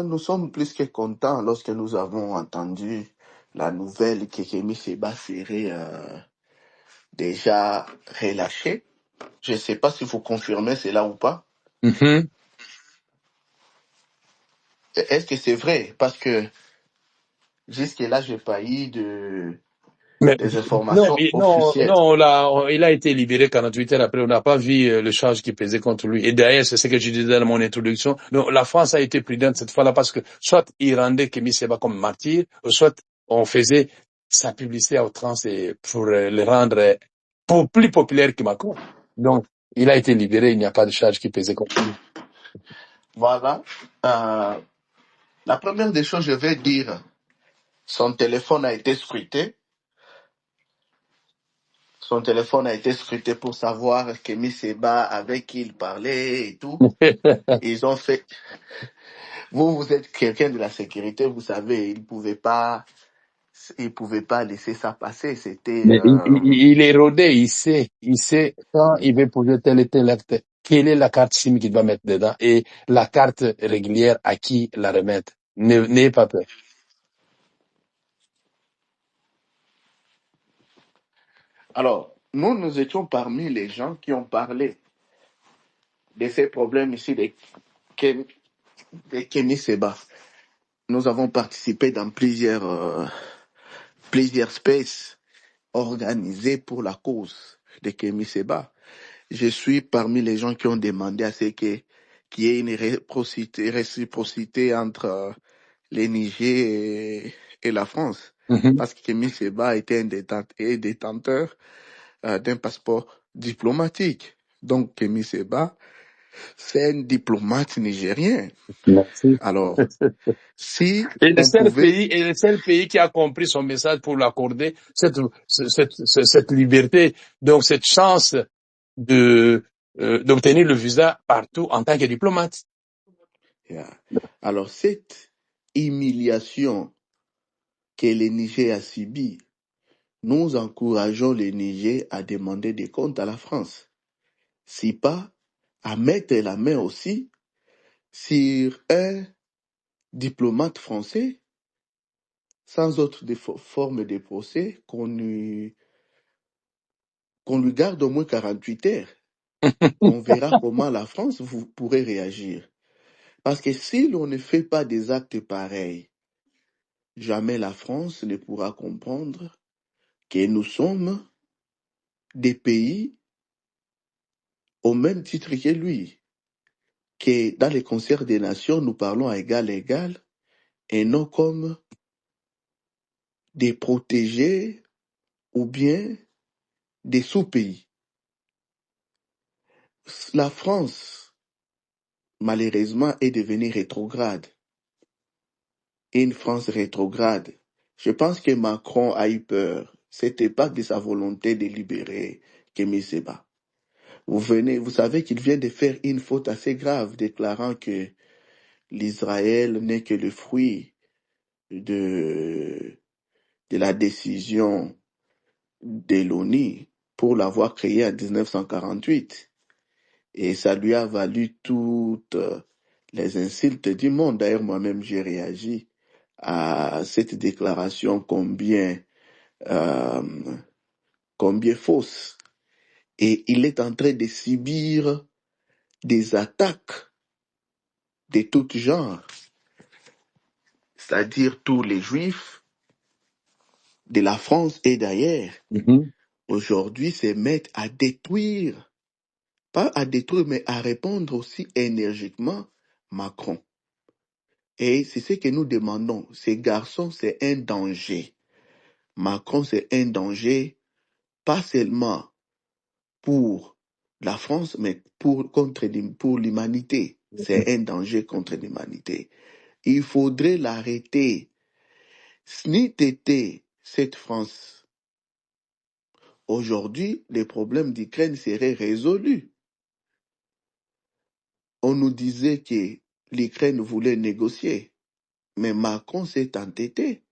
nous sommes plus que contents lorsque nous avons entendu la nouvelle que Kémy Séba serait déjà relâché. Je ne sais pas si vous confirmez cela ou pas. Mhm. Est-ce que c'est vrai? Parce que jusque-là, je n'ai pas eu Mais des non, informations non, officielles. non, il a été libéré 48 heures après. On n'a pas vu le charge qui pesait contre lui. Et d'ailleurs, c'est ce que je disais dans mon introduction. Donc, la France a été prudente cette fois-là parce que soit il rendait Kémy Séba comme martyr, ou soit on faisait sa publicité à outrance pour le rendre plus populaire que Macron. Donc, il a été libéré. Il n'y a pas de charge qui pesait contre lui. Voilà. La première des choses, je vais dire, son téléphone a été scruté. Son téléphone a été scruté pour savoir Kémy Séba avec qui il parlait et tout. Ils ont fait. Vous êtes quelqu'un de la sécurité, vous savez, ils pouvaient pas laisser ça passer. C'était, Mais il est rodé, il sait quand il veut poser tel et tel acte, quelle est la carte SIM qu'il va mettre dedans et la carte régulière à qui la remettre. N'ayez pas peur. Alors, nous étions parmi les gens qui ont parlé de ces problèmes ici Ken- de Kémy Séba. Nous avons participé dans plusieurs spaces organisés pour la cause de Kémy Séba. Je suis parmi les gens qui ont demandé à ce qu'il y ait une réciprocité entre les Niger et la France. Mhm. Parce que Kémy Séba était un détenteur d'un passeport diplomatique. Donc Kémy Séba, c'est un diplomate nigérien. Merci. Alors, si Et on pouvait... le seul pays qui a compris son message pour l'accorder cette liberté, donc cette chance de d'obtenir le visa partout en tant que diplomate. Yeah. Alors, cette humiliation que le Niger a subie, nous encourageons le Niger à demander des comptes à la France. Si pas, à mettre la main aussi sur un diplomate français sans autre forme de procès qu'on lui garde au moins 48 heures. On verra comment la France vous pourrait réagir. Parce que si l'on ne fait pas des actes pareils, jamais la France ne pourra comprendre que nous sommes des pays au même titre que lui. Que dans les concerts des nations, nous parlons à égal à égal et non comme des protégés ou bien des sous-pays. La France, malheureusement, est devenue rétrograde. Une France rétrograde. Je pense que Macron a eu peur. C'était pas de sa volonté de libérer Kémy Séba. Vous savez qu'il vient de faire une faute assez grave, déclarant que l'Israël n'est que le fruit de, de la décision de l'ONU pour l'avoir créé en 1948. Et ça lui a valu toutes les insultes du monde. D'ailleurs, moi-même, j'ai réagi à cette déclaration euh, combien fausse. Et il est en train de subir des attaques de tout genre, c'est-à-dire tous les juifs de la France et d'ailleurs. Mhm. Aujourd'hui, se mettent à détruire, pas à détruire, mais à répondre aussi énergiquement Macron. Et c'est ce que nous demandons. Ces garçons, c'est un danger. Macron, c'est un danger, pas seulement pour la France, mais pour l'humanité. C'est un danger contre l'humanité. Il faudrait l'arrêter. Snit était cette France. Aujourd'hui, les problèmes d'Ukraine seraient résolus. On nous disait que l'Ukraine voulait négocier, mais Macron s'est entêté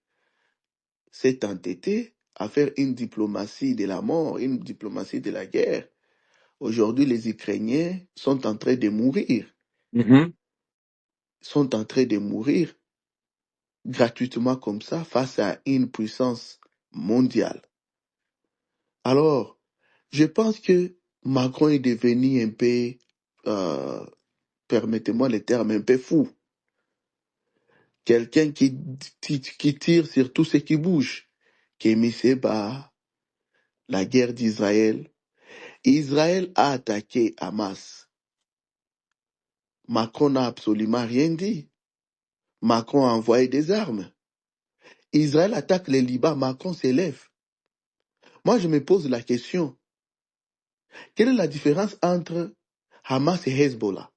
à faire une diplomatie de la mort, une diplomatie de la guerre. Aujourd'hui, les Ukrainiens sont en train de mourir. Mhm. sont en train de mourir gratuitement comme ça face à une puissance mondiale. Alors, je pense que Macron est devenu un peu, euh, permettez-moi le terme, un peu fou. Quelqu'un qui tire sur tout ce qui bouge. Kémy Séba, la guerre d'Israël. Israël a attaqué Hamas. Macron n'a absolument rien dit. Macron a envoyé des armes. Israël attaque le Liban, Macron s'élève. Moi, je me pose la question, quelle est la différence entre Hamas et Hezbollah?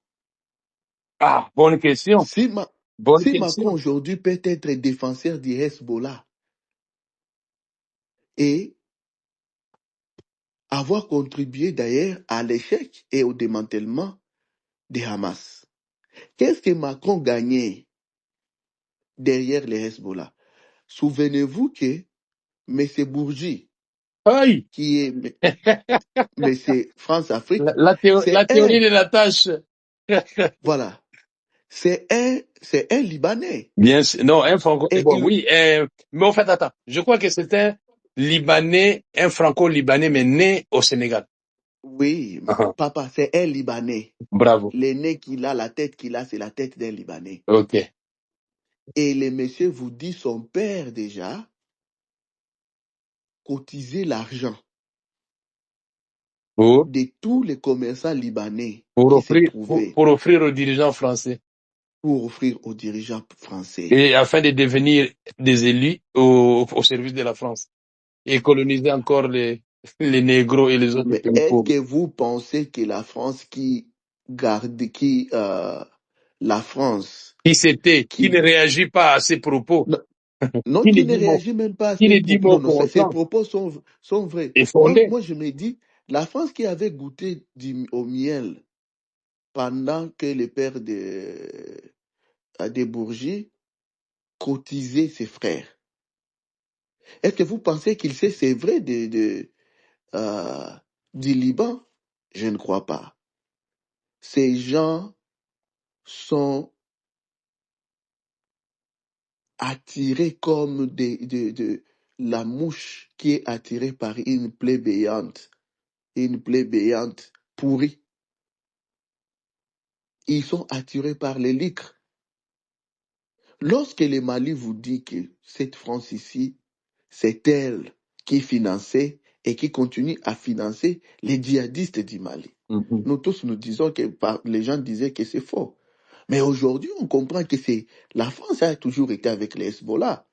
Ah, bonne question. Si, Bonne si Macron question. aujourd'hui peut être défenseur du Hezbollah et avoir contribué d'ailleurs à l'échec et au démantèlement de Hamas, qu'est-ce que Macron gagnait derrière le Hezbollah? Souvenez-vous que M. Bourgi, Aïe! qui est M. France-Afrique, La c'est théorie de la tâche. voilà, c'est un Libanais. Bien sûr. Non, un franco. Et Bon, oui, mais en fait, attends. Je crois que c'est un Libanais, un franco-libanais, mais né au Sénégal. oui, Ah, papa, c'est un Libanais. bravo. L'aîné qu'il a, la tête qu'il a, c'est la tête d'un Libanais. Ok. Et le monsieur vous dit son père déjà cotisait l'argent Pour, de tous les commerçants libanais pour qui se offrir, trouvaient pour offrir aux dirigeants français. pour offrir aux dirigeants français. Et afin de devenir des élus au service de la France. Et coloniser encore les négros et les autres Mais pays est-ce pauvres. que vous pensez que la France la France Qui qui, ne réagit pas à ces propos, non, non, qui ne qui ne dit mot, réagit même pas à qui ces ne dit propos, mot non, non, ces constant propos sont vrais. et Moi, fondé. moi, je me dis, la France qui avait goûté au miel pendant que le père de Bourgie cotisait ses frères. Est-ce que vous pensez qu'il sait c'est vrai euh, du Liban? Je ne crois pas. Ces gens sont attirés comme la mouche qui est attirée par une plaie béante pourrie. Ils sont attirés par les lycres. Lorsque le Mali vous dit que cette France ici, c'est elle qui finançait et qui continue à financer les djihadistes du Mali. Mhm. Nous tous nous disons que les gens disaient que c'est faux. Mais aujourd'hui, on comprend que la France a toujours été avec les Hezbollah.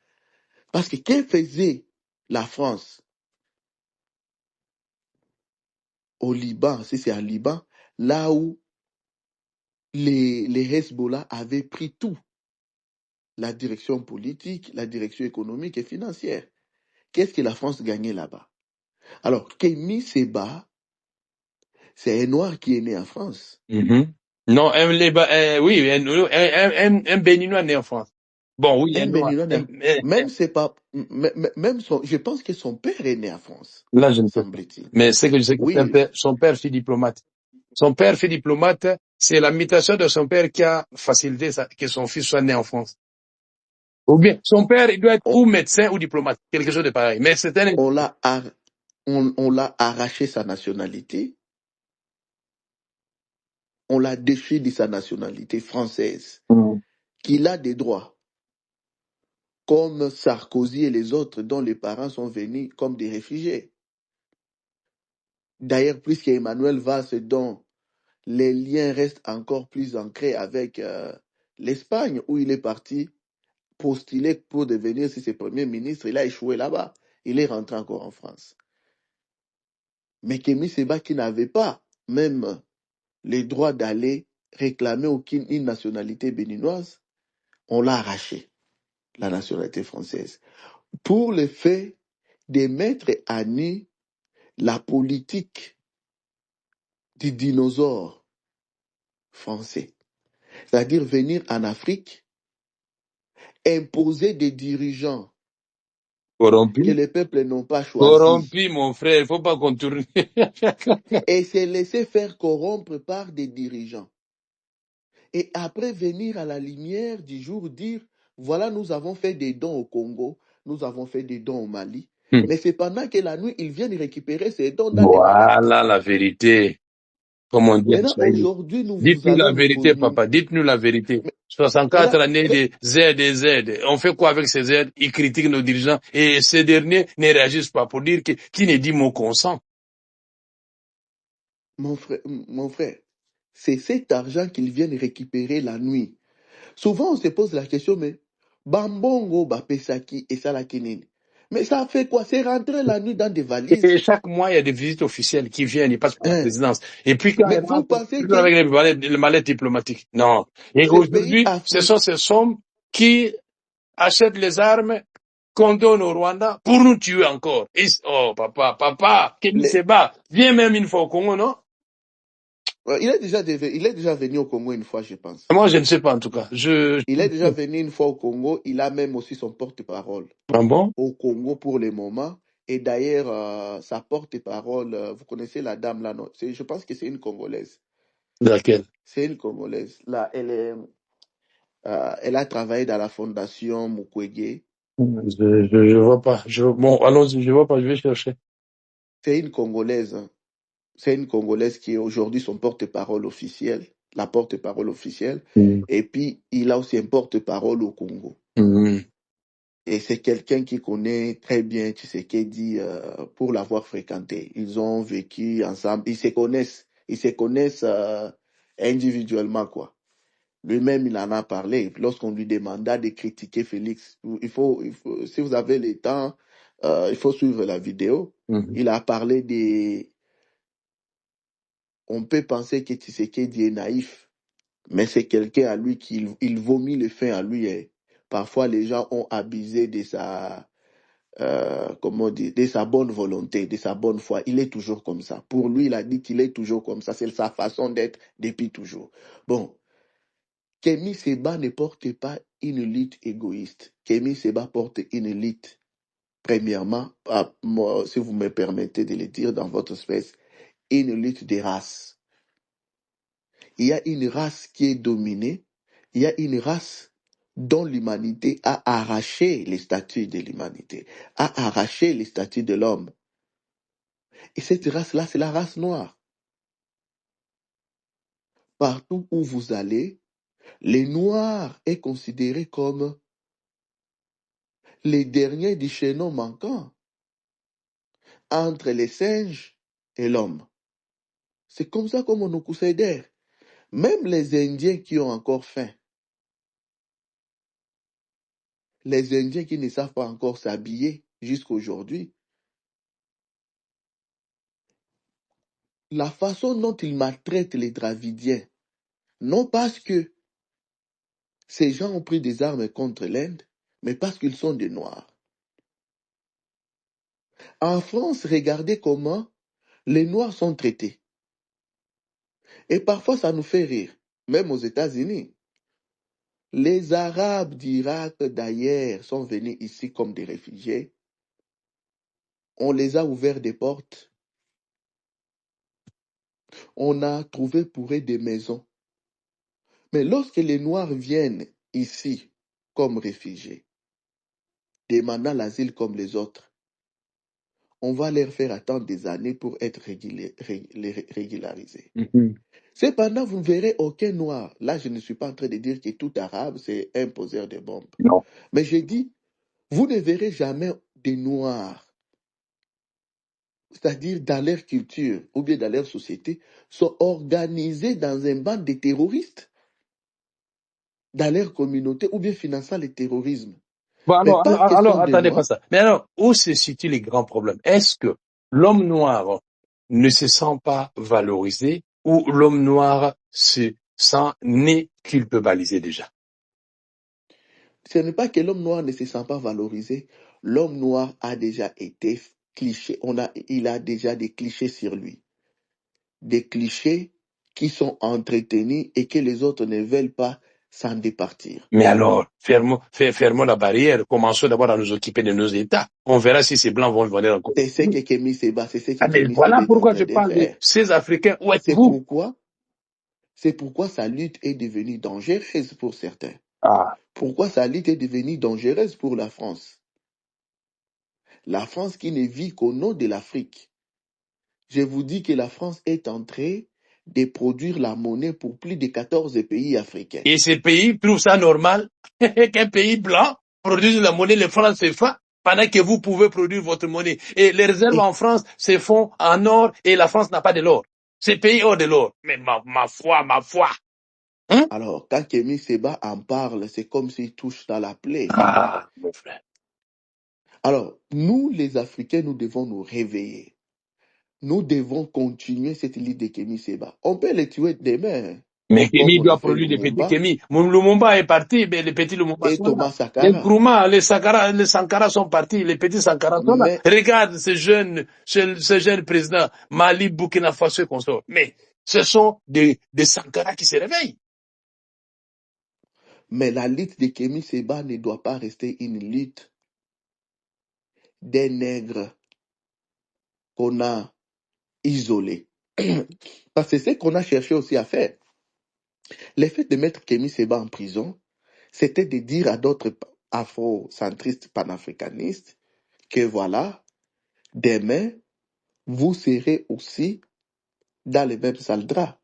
Parce que que faisait la France au Liban, si c'est à Liban, là où les Hezbollah avaient pris tout, la direction politique, la direction économique et financière. Qu'est-ce que la France gagnait là-bas? Alors, Kémy Séba, c'est un noir qui est né en France. Mhm. Non, oui, un Béninois né en France. Bon, oui, un Un noir. Béninois, même c'est pas, même je pense que son père est né en France, Là, je ne sais pas. semble-t-il. Mais c'est que je sais que Oui, son père fut diplomate. Son père fut diplomate, c'est la mutation de son père qui a facilité que son fils soit né en France. Ou bien, son père, il doit être on, ou médecin ou diplomate, quelque chose de pareil. Mais c'est un... on l'a on l'a arraché sa nationalité, on l'a déchu de sa nationalité française, Mhm. qu'il a des droits, comme Sarkozy et les autres dont les parents sont venus comme des réfugiés. D'ailleurs, plus qu'Emmanuel Valls, dont les liens restent encore plus ancrés avec l'Espagne, où il est parti postuler pour devenir si c'est Premier ministre, il a échoué là-bas. Il est rentré encore en France. Mais Kémy Séba, qui n'avait pas même les droits d'aller réclamer une nationalité béninoise, on l'a arraché, la nationalité française, pour le fait de mettre à nu la politique du dinosaure français. C'est-à-dire venir en Afrique, imposer des dirigeants que Corrompu. les peuples n'ont pas choisis Corrompu, mon frère, il faut pas qu'on tourne. et se laisser faire corrompre par des dirigeants. Et après venir à la lumière du jour dire, voilà, nous avons fait des dons au Congo, nous avons fait des dons au Mali. Mais c'est pendant que la nuit, ils viennent récupérer ces dons dans des valises. Voilà la vérité. Comme on dit en Maintenant, Swahili. aujourd'hui, Dites-nous la allons nous vérité, poser... papa. Dites-nous la vérité. Mais 64 Maintenant, années de Z et Z. On fait quoi avec ces aides? Ils critiquent nos dirigeants et ces derniers ne réagissent pas pour dire que qui ne dit mot consent. mon frère, c'est cet argent qu'ils viennent récupérer la nuit. Souvent, on se pose la question, mais Bambongo, Bapesaki et Salakinine. Mais ça fait quoi? C'est rentrer la nuit dans des Et valises. chaque mois, il y a des visites officielles qui viennent, ils passent par la Hein? présidence. Et puis quand Mais ils vous rentrent, pensez toujours que avec les mallettes diplomatiques. Non. Et ces pays aujourd'hui, ce sont africains, ces sommes qui achètent les armes qu'on donne au Rwanda pour nous tuer encore. Oh, papa, Kémy Seba, viens même une fois au Congo, non? il est déjà venu au Congo une fois, je pense. Moi, je ne sais pas, en tout cas. Il est déjà venu une fois au Congo. Il a même aussi son porte-parole Ah bon? au Congo pour le moment. Et d'ailleurs, sa porte-parole, vous connaissez la dame là, non? Je pense que c'est une Congolaise. Laquelle? C'est une Congolaise. Là, elle a travaillé dans la fondation Mukwege. Je vois pas. Bon, allons-y, je vois pas, je vais chercher. C'est une Congolaise. Hein. C'est une Congolaise qui est aujourd'hui son porte-parole officiel, la porte-parole officielle. Et puis, il a aussi un porte-parole au Congo. Et c'est quelqu'un qui connaît très bien Tshisekedi pour l'avoir fréquenté. Ils ont vécu ensemble, ils se connaissent individuellement, quoi. Lui-même, il en a parlé lorsqu'on lui demanda de critiquer Félix. Si vous avez le temps, il faut suivre la vidéo. Il a parlé des... On peut penser que Tshisekedi est naïf, mais c'est quelqu'un à lui qui il vomit le fin à lui. Et parfois, les gens ont abusé de sa... comment dire, de sa bonne volonté, de sa bonne foi. Il est toujours comme ça. Pour lui, il a dit qu'il est toujours comme ça. C'est sa façon d'être depuis toujours. Bon, Kémy Seba ne porte pas une lutte égoïste. Kémy Seba porte une lutte, premièrement, si vous me permettez de le dire dans votre espèce, une lutte des races. Il y a une race qui est dominée, il y a une race dont l'humanité a arraché les statuts de l'humanité, a arraché les statuts de l'homme. Et cette race-là, c'est la race noire. Partout où vous allez, les noirs est considéré comme les derniers du chaînon manquant entre les singes et l'homme. C'est comme ça qu'on nous considère. Même les Indiens qui ont encore faim, les Indiens qui ne savent pas encore s'habiller jusqu'à aujourd'hui, la façon dont ils maltraitent les Dravidiens, non parce que ces gens ont pris des armes contre l'Inde, mais parce qu'ils sont des Noirs. En France, regardez comment les Noirs sont traités. Et parfois, ça nous fait rire, même aux États-Unis. Les Arabes d'Irak, d'ailleurs, sont venus ici comme des réfugiés. On les a ouvert des portes. On a trouvé pour eux des maisons. Mais lorsque les Noirs viennent ici comme réfugiés, demandant l'asile comme les autres, on va leur faire attendre des années pour être régularisés. Cependant, vous ne verrez aucun Noir. Là, je ne suis pas en train de dire que tout Arabe, c'est un poseur de bombes. Non. Mais je dis, vous ne verrez jamais des Noirs, c'est-à-dire dans leur culture ou bien dans leur société, sont organisés dans un bande de terroristes, dans leur communauté ou bien finançant le terrorisme. Bon, Mais parce qu'ils sont alors, des attendez pas Noirs, ça. Mais alors, où se situent les grands problèmes? Est-ce que l'homme noir ne se sent pas valorisé ou l'homme noir se sent né culpabilisé déjà? ce n'est pas que l'homme noir ne se sent pas valorisé. L'homme noir a déjà été cliché. Il a déjà des clichés sur lui. Des clichés qui sont entretenus et que les autres ne veulent pas s'en départir. Mais alors, fermons la barrière, commençons d'abord à nous occuper de nos États. On verra si ces Blancs vont venir encore. C'est ce que Kémy Seba, c'est ce que Ah, mais Kémy voilà Seba est en pourquoi train je de parle de faire. ces Africains. Où C'est êtes-vous? C'est pourquoi sa lutte est devenue dangereuse pour certains. Ah. Pourquoi sa lutte est devenue dangereuse pour la France? La France qui ne vit qu'au nom de l'Afrique. Je vous dis que la France est en train de produire la monnaie pour plus de 14 pays africains. Et ces pays trouvent ça normal qu'un pays blanc produise la monnaie, le franc CFA, pendant que vous pouvez produire votre monnaie. Et les réserves Et en France se font en or et la France n'a pas de l'or. Ces pays ont de l'or. Mais ma foi. Hein? alors, quand Kémy Séba en parle, c'est comme s'il touche dans la plaie. Ah, mon frère. Alors, nous, les Africains, nous devons nous réveiller. Nous devons continuer cette lutte de Kémy Séba. On peut les tuer demain, Mais comme Kémy on a doit fait produire des petits Lumumba Kémy. Lumumba est parti, mais les petits Lumumba et sont là. Thomas Les Sankara. Nkrumah, les Sankara sont partis, les petits Sankara sont là. Mais, Regarde ces jeunes présidents, Mali, Burkina Faso et consorts. Mais ce sont des Sankara qui se réveillent. mais la lutte de Kémy Séba ne doit pas rester une lutte des nègres qu'on a isolés. Parce que c'est ce qu'on a cherché aussi à faire. Le fait de mettre Kémy Séba en prison, c'était de dire à d'autres afrocentristes panafricanistes que voilà, demain, vous serez aussi dans les mêmes sales draps.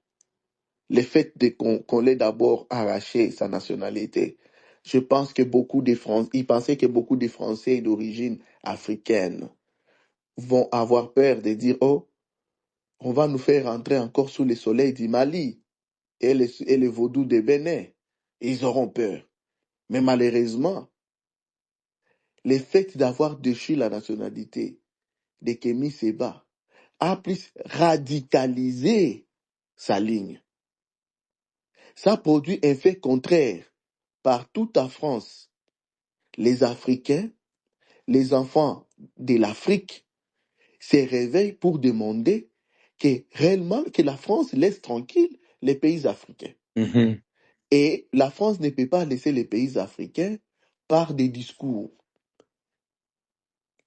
Le fait qu'on l'ait d'abord arraché sa nationalité, je pense que beaucoup de Français, ils pensaient que beaucoup de Français d'origine africaine vont avoir peur de dire, oh, on va nous faire rentrer encore sous le soleil du Mali et le vaudou de Bénin. Ils auront peur. Mais malheureusement, le fait d'avoir déchu la nationalité de Kémy Séba a plus radicalisé sa ligne. Ça produit un fait contraire. Partout en France, les Africains, les enfants de l'Afrique se réveillent pour demander que réellement que la France laisse tranquille les pays africains. Mhm. Et la France ne peut pas laisser les pays africains par des discours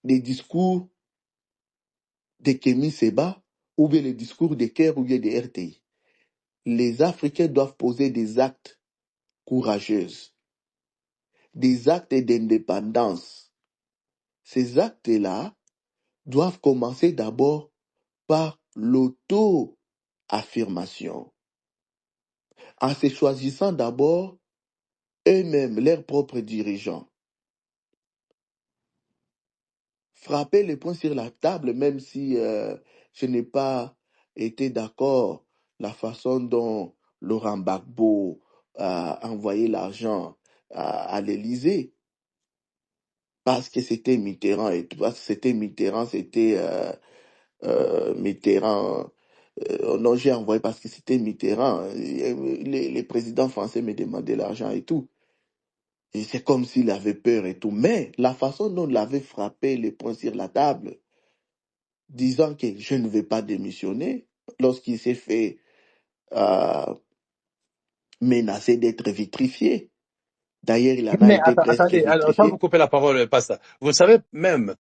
de Kémy Séba ou bien les discours de Kerr ou bien de RTI. Les Africains doivent poser des actes courageux, des actes d'indépendance. Ces actes-là doivent commencer d'abord par l'auto-affirmation, en se choisissant d'abord eux-mêmes leurs propres dirigeants. Frapper les poings sur la table, même si je n'ai pas été d'accord la façon dont Laurent Gbagbo a envoyé l'argent à l'Élysée, parce que c'était Mitterrand et tout, parce que c'était Mitterrand, Mitterrand. Non, j'ai envoyé parce que c'était Mitterrand. Les présidents français me demandaient l'argent et tout. Et c'est comme s'il avait peur et tout. Mais la façon dont il avait frappé les poings sur la table, disant que je ne vais pas démissionner, lorsqu'il s'est fait euh, menacer d'être vitrifié. D'ailleurs, il en a Mais été presque attendez, alors, sans vous vitrifié. couper la parole, Pasta, vous savez même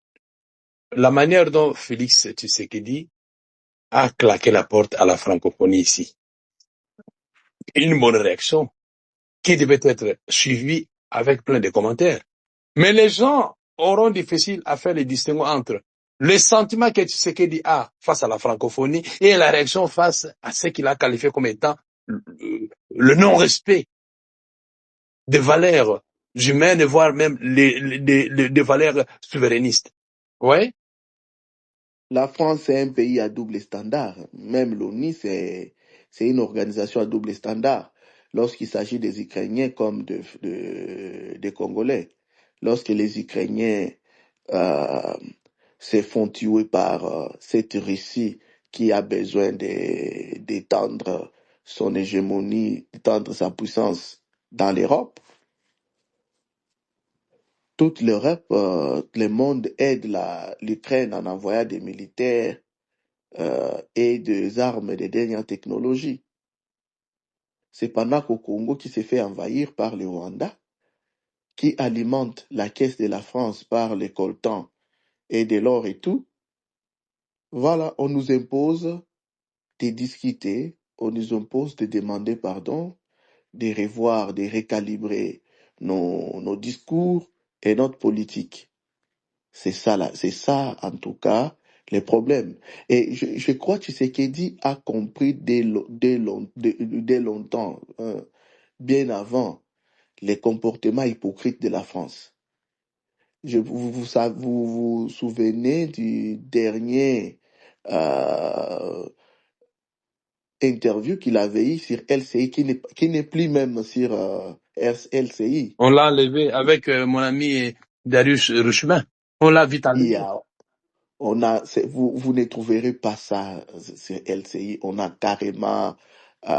la manière dont Félix Tshisekedi a claqué la porte à la francophonie ici. Une bonne réaction qui devait être suivie avec plein de commentaires. Mais les gens auront difficile à faire les distinguo entre le sentiment que Tshisekedi a face à la francophonie et la réaction face à ce qu'il a qualifié comme étant le non-respect des valeurs humaines, voire même des valeurs souverainistes. Ouais. La France est un pays à double standard. Même l'ONU, c'est une organisation à double standard. Lorsqu'il s'agit des Ukrainiens comme des Congolais. Lorsque les Ukrainiens euh, se font tuer par cette Russie qui a besoin d'étendre son hégémonie, d'étendre sa puissance dans l'Europe, toute l'Europe, le monde aide l'Ukraine en envoyant des militaires et des armes de dernière technologie. C'est pendant qu'au Congo, qui s'est fait envahir par le Rwanda, qui alimente la caisse de la France par les coltans et de l'or et tout, voilà, on nous impose de discuter on nous impose de demander pardon, de revoir, de recalibrer nos discours et notre politique. C'est ça, là, c'est ça, en tout cas, les problèmes. Et je crois que Tshisekedi a compris dès longtemps, bien avant, les comportements hypocrites de la France. Vous vous souvenez du dernier euh, interview qu'il avait eu sur LCI, qui n'est plus même sur LCI. On l'a enlevé avec mon ami Darius Rushman. On l'a vite Il y enlevé. a vous ne trouverez pas ça sur LCI. On a carrément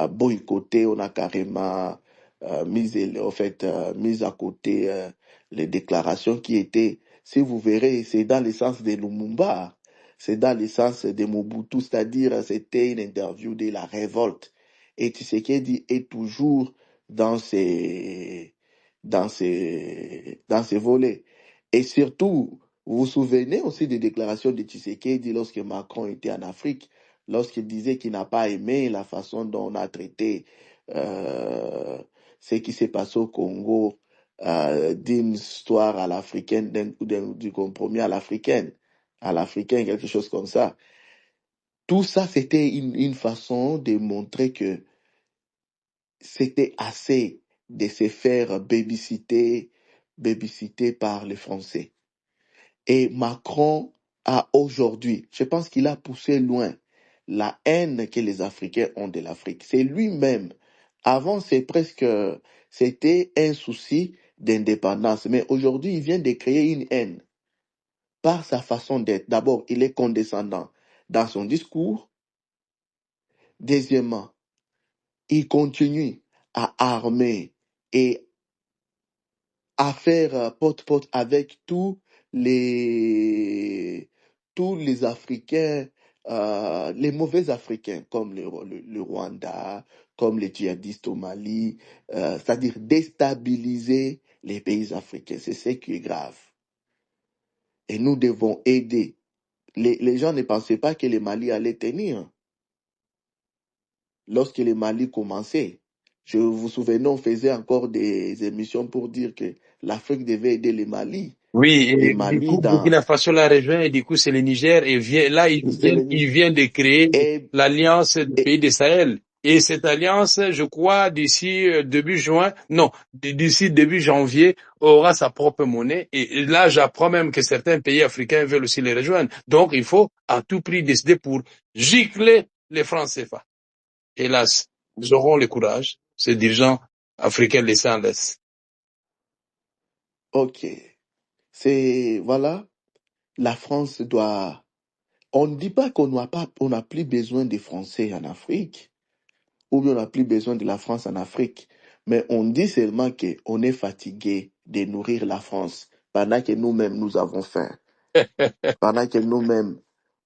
boycotté, on a carrément mis à côté les déclarations qui étaient, si vous verrez, c'est dans le sens de Lumumba, c'est dans le sens de Mobutu, c'est-à-dire c'était une interview de la révolte. Et Tshisekedi est toujours dans dans ces volets. Et surtout, vous vous souvenez aussi des déclarations de Tshisekedi lorsque Macron était en Afrique, lorsqu'il disait qu'il n'a pas aimé la façon dont on a traité euh, ce qui s'est passé au Congo, d'une histoire à l'africaine, du compromis à l'africain, quelque chose comme ça. Tout ça, c'était une façon de montrer que c'était assez de se faire babysitter par les Français. Et Macron a aujourd'hui, je pense qu'il a poussé loin la haine que les Africains ont de l'Afrique. C'est lui-même. Avant, c'était un souci d'indépendance. Mais aujourd'hui, il vient de créer une haine par sa façon d'être. D'abord, il est condescendant dans son discours. Deuxièmement, il continue à armer et à faire pote-pote avec les, tous les Africains, les mauvais Africains, comme le Rwanda, comme les djihadistes au Mali, c'est-à-dire déstabiliser les pays africains. C'est ce qui est grave. Et nous devons aider. Les gens ne pensaient pas que le Mali allait tenir lorsque le Mali commençait. Je vous souvenez, on faisait encore des émissions pour dire que l'Afrique devait aider le Mali. Oui, Le et du Mali coup, dans Burkina Faso l'a rejoint, et du coup, c'est le Niger, et là, c'est le il Niger. vient de créer Et, l'Alliance des et pays du Sahel. Et cette alliance, je crois, d'ici début juin, non, d'ici début janvier, aura sa propre monnaie. Et là, j'apprends même que certains pays africains veulent aussi les rejoindre. Donc, il faut à tout prix décider pour gicler les francs CFA. Hélas, nous aurons le courage, ces dirigeants africains laissés en laisse. ok, voilà, la France doit. On ne dit pas on n'a plus besoin des Français en Afrique, ou bien on n'a plus besoin de la France en Afrique, mais on dit seulement qu'on est fatigué de nourrir la France pendant que nous-mêmes nous avons faim. Pendant que nous-mêmes,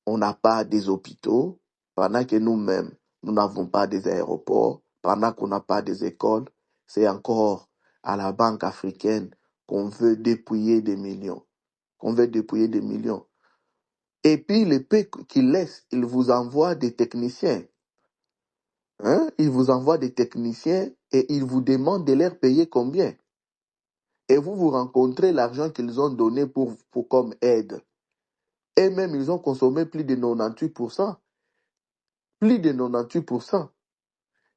on n'a pas des hôpitaux, pendant que nous-mêmes, nous n'avons pas des aéroports, pendant qu'on n'a pas des écoles, c'est encore à la Banque africaine qu'on veut dépouiller des millions, qu'on veut dépouiller des millions. Et puis, les pays qu'ils laissent, ils vous envoient des techniciens. Hein? Ils vous envoient des techniciens et ils vous demandent de leur payer combien. Et vous rencontrez l'argent qu'ils ont donné pour comme aide. Et même, ils ont consommé plus de 98%. Plus de 98%.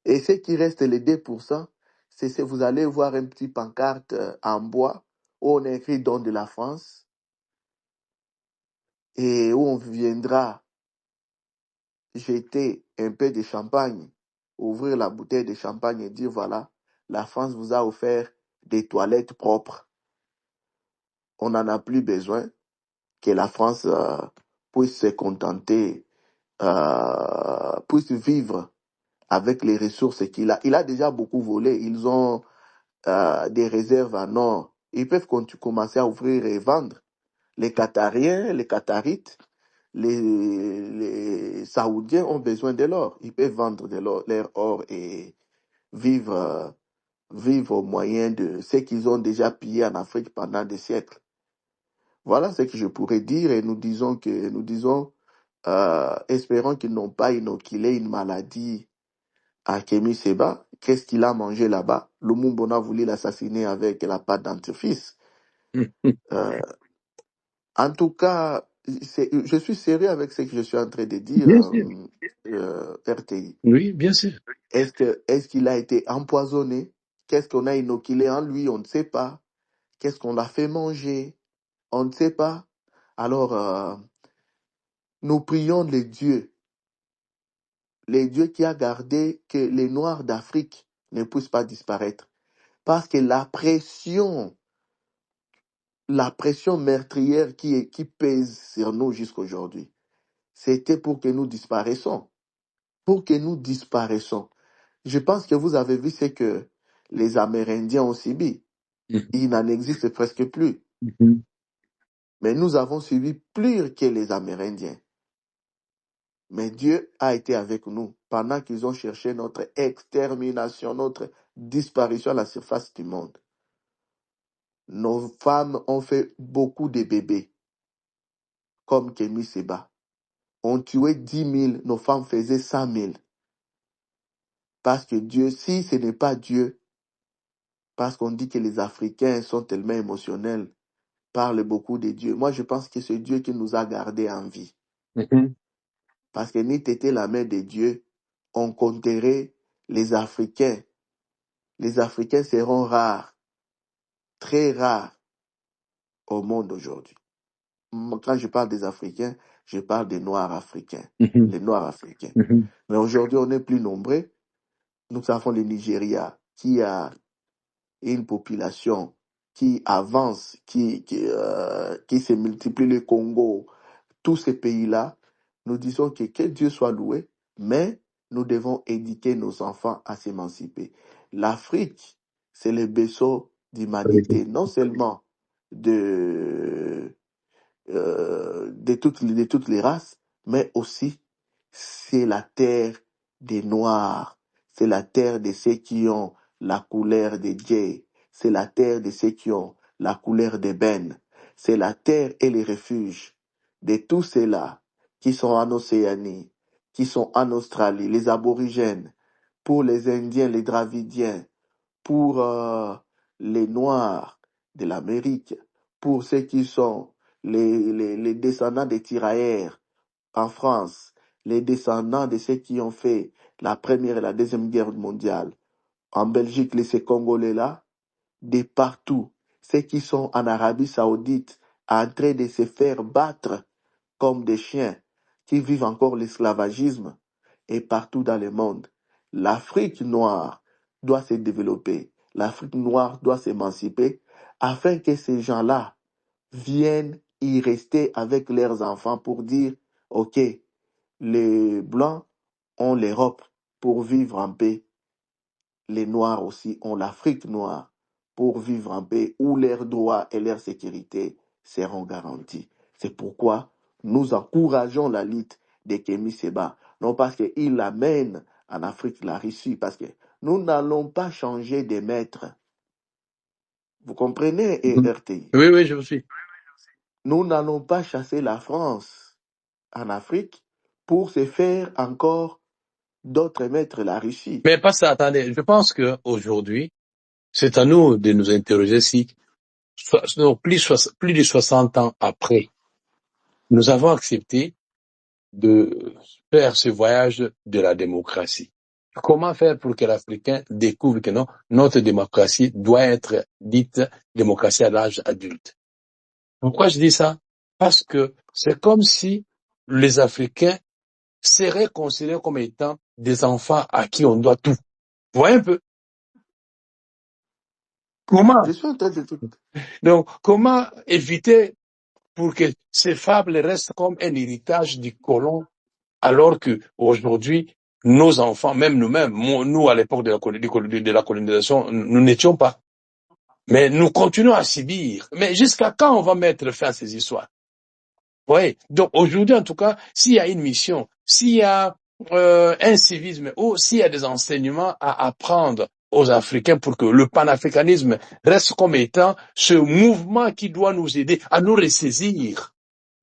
Et ce qui reste, les 2%, vous allez voir un petit pancarte en bois où on écrit don de la France et où on viendra jeter un peu de champagne, ouvrir la bouteille de champagne et dire voilà, la France vous a offert des toilettes propres. On n'en a plus besoin, que la France puisse se contenter, puisse vivre avec les ressources qu'il a. Il a déjà beaucoup volé. Ils ont des réserves en or. Ils peuvent commencer à ouvrir et vendre. Les Qatariens, les Qatarites, les Saoudiens ont besoin de l'or. Ils peuvent vendre leur or et vivre, vivre au moyen de ce qu'ils ont déjà pillé en Afrique pendant des siècles. Voilà ce que je pourrais dire et nous disons, espérons qu'ils n'ont pas inoculé une maladie à Kémy Séba. Qu'est-ce qu'il a mangé là-bas? Lumumba a voulu l'assassiner avec la pâte dentifrice. En tout cas, je suis sérieux avec ce que je suis en train de dire, Bien sûr. RTI. Oui, bien sûr. Est-ce qu'il a été empoisonné? Qu'est-ce qu'on a inoculé en lui? On ne sait pas. Qu'est-ce qu'on l'a fait manger? On ne sait pas. Alors, nous prions les dieux qui a gardé que les Noirs d'Afrique ne puissent pas disparaître. Parce que la pression meurtrière qui pèse sur nous jusqu'aujourd'hui, c'était pour que nous disparaissons. Pour que nous disparaissons. Je pense que vous avez vu ce que les Amérindiens ont subi. Il n'en existe presque plus. Mais nous avons subi plus que les Amérindiens. Mais Dieu a été avec nous pendant qu'ils ont cherché notre extermination, notre disparition à la surface du monde. Nos femmes ont fait beaucoup de bébés, comme Kémy Séba. On tuait 10 000, nos femmes faisaient 100 000. Parce que Dieu, si ce n'est pas Dieu, parce qu'on dit que les Africains sont tellement émotionnels, parlent beaucoup de Dieu. Moi, je pense que c'est Dieu qui nous a gardés en vie. Parce que n'eût été la main de Dieu, on compterait les Africains. Les Africains seront rares, très rares au monde aujourd'hui. Quand je parle des Africains, je parle des Noirs africains. Les Noirs africains. Mais aujourd'hui, on est plus nombreux. Nous avons le Nigeria qui a une population qui avance, qui se multiplie, le Congo, tous ces pays-là. Nous disons que Dieu soit loué, mais nous devons éduquer nos enfants à s'émanciper. L'Afrique, c'est le berceau d'humanité, non seulement de, de toutes les races, mais aussi c'est la terre des Noirs, c'est la terre de ceux qui ont la couleur des gays, c'est la terre de ceux qui ont la couleur des bennes, c'est la terre et les refuges de tous ceux-là qui sont en Océanie, qui sont en Australie, les aborigènes, pour les Indiens, les Dravidiens, pour les Noirs de l'Amérique, pour ceux qui sont les descendants des tirailleurs en France, les descendants de ceux qui ont fait la Première et la Deuxième Guerre mondiale, en Belgique, ces Congolais-là, de partout, ceux qui sont en Arabie Saoudite, en train de se faire battre comme des chiens, qui vivent encore l'esclavagisme, et partout dans le monde. L'Afrique noire doit se développer, l'Afrique noire doit s'émanciper, afin que ces gens-là viennent y rester avec leurs enfants pour dire, OK, les Blancs ont l'Europe pour vivre en paix, les Noirs aussi ont l'Afrique noire pour vivre en paix, où leurs droits et leur sécurité seront garantis. C'est pourquoi nous encourageons la lutte de Kémy Séba, non parce qu'il amène en Afrique la Russie, parce que nous n'allons pas changer de maître. Vous comprenez, RTI? Oui, oui, je vous suis. Nous n'allons pas chasser la France en Afrique pour se faire encore d'autres maîtres la Russie. Mais pas ça, attendez. Je pense que aujourd'hui, c'est à nous de nous interroger si, plus de 60 ans après, nous avons accepté de faire ce voyage de la démocratie. Comment faire pour que l'Africain découvre que non, notre démocratie doit être dite démocratie à l'âge adulte? Pourquoi je dis ça? Parce que c'est comme si les Africains seraient considérés comme étant des enfants à qui on doit tout. Vous voyez un peu? Comment? Je suis en train de... Donc, comment éviter pour que ces fables restent comme un héritage du colon, alors que aujourd'hui, nos enfants, même nous-mêmes, nous à l'époque de la colonisation, nous n'étions pas. Mais nous continuons à subir. Mais jusqu'à quand on va mettre fin à ces histoires? Oui. Donc aujourd'hui, en tout cas, s'il y a une mission, s'il y a un civisme ou s'il y a des enseignements à apprendre aux Africains pour que le panafricanisme reste comme étant ce mouvement qui doit nous aider à nous ressaisir,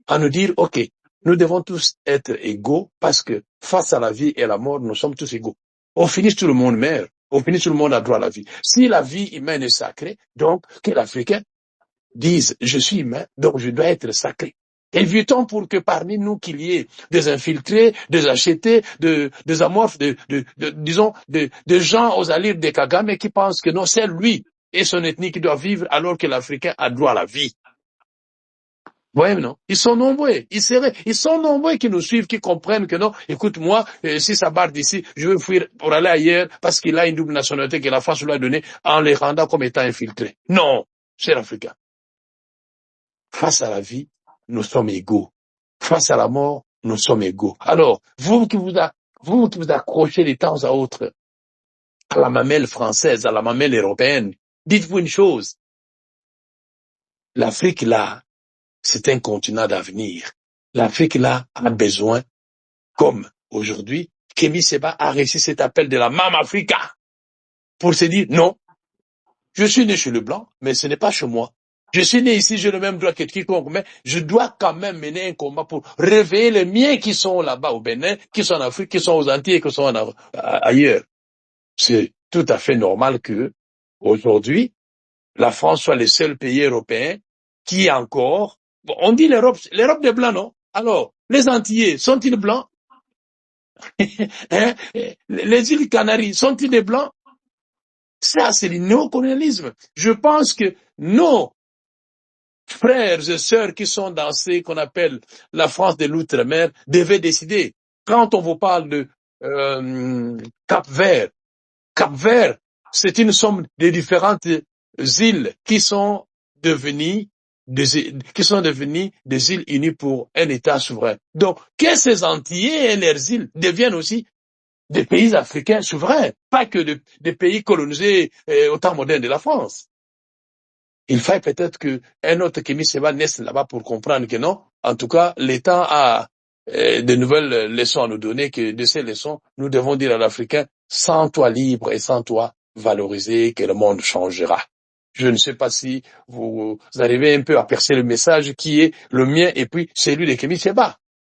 à nous dire, OK, nous devons tous être égaux parce que face à la vie et à la mort, nous sommes tous égaux. Au finish, tout le monde meurt. Au finish, tout le monde a droit à la vie. Si la vie humaine est sacrée, donc que l'Africain dise, je suis humain, donc je dois être sacré. Évitons pour que parmi nous qu'il y ait des infiltrés, des achetés, des amorphes, disons, de gens aux allures des Kagame qui pensent que non, c'est lui et son ethnie qui doit vivre alors que l'Africain a droit à la vie. Vous voyez, non? Ils sont nombreux. Ils sont nombreux qui nous suivent, qui comprennent que non, écoute, moi, si ça barre d'ici, je veux fuir pour aller ailleurs parce qu'il a une double nationalité que la France lui a donnée en les rendant comme étant infiltrés. Non, cher Africain. Face à la vie, nous sommes égaux. Face à la mort, nous sommes égaux. Alors, vous qui vous accrochez de temps à autre à la mamelle française, à la mamelle européenne, dites-vous une chose. L'Afrique, là, c'est un continent d'avenir. L'Afrique, là, a besoin, comme aujourd'hui, Kémy Séba a réussi cet appel de la Mam Africa pour se dire, non, je suis né chez le blanc, mais ce n'est pas chez moi. Je suis né ici, j'ai le même droit que quiconque, mais je dois quand même mener un combat pour réveiller les miens qui sont là-bas au Bénin, qui sont en Afrique, qui sont aux Antilles et qui sont ailleurs. C'est tout à fait normal que, aujourd'hui, la France soit le seul pays européen qui encore, bon, on dit l'Europe des Blancs, non? Alors, les Antillais sont-ils blancs? Hein? Les îles Canaries sont-ils des blancs? Ça, c'est le néocolonialisme. Je pense que nos frères et sœurs qui sont dans ce qu'on appelle la France de l'outre-mer devaient décider. Quand on vous parle de Cap-Vert, Cap-Vert, c'est une somme de différentes îles qui sont devenues des îles unies pour un État souverain. Donc, que ces Antillais et leurs îles deviennent aussi des pays africains souverains, pas que des pays colonisés au temps moderne de la France. Il faille peut-être qu'un autre Kémy Séba naisse là-bas pour comprendre que non. En tout cas, l'État a de nouvelles leçons à nous donner, que de ces leçons, nous devons dire à l'Africain, sans toi libre et sans toi valorisé, que le monde changera. Je ne sais pas si vous arrivez un peu à percer le message qui est le mien et puis celui de Kémy Séba.